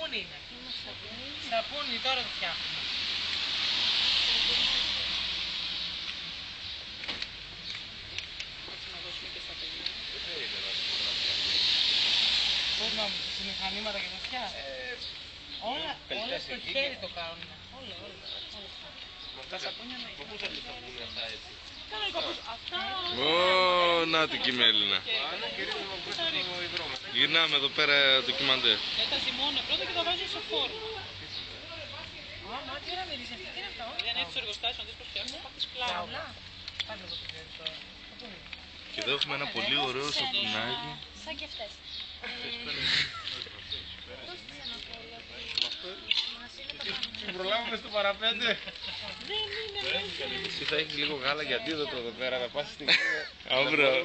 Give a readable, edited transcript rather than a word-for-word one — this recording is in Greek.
σαπούνι είναι. Σαπούνι, τώρα το φτιάχνουμε. Έτσι να δώσουμε και στα παιδιά. Πώς να μου, σε μηχανήματα και τέτοια. Όλα στο χέρι το κάνουν. Όλα. Τα σαπούνια ναι. Πού θέλεις τα σαπούνια αυτά έτσι? Κάνω κάπως αυτά. Ω, να την Κιμέλινα. Γυρνάμε εδώ πέρα ντοκιμαντέρ. Τα ζυμώνω πρώτα και τα βάζω σε φόρμα. Μα τι ώρα μιλήσει αυτή, τι είναι αυτό. Δεν έχει το εργοστάσιο, να δεις πώς φτιάχνω, θα πεις πλάνα. Πάμε εδώ το χέρι τώρα. Και εδώ έχουμε ένα πολύ ωραίο σαπουνάκι. Σαν και αυτές. Προλάβουμε στο παραπέντε. Δεν είναι. Εσύ θα έχεις λίγο γάλα για αντίδοτο εδώ πέρα, να πας στην... Αύριο,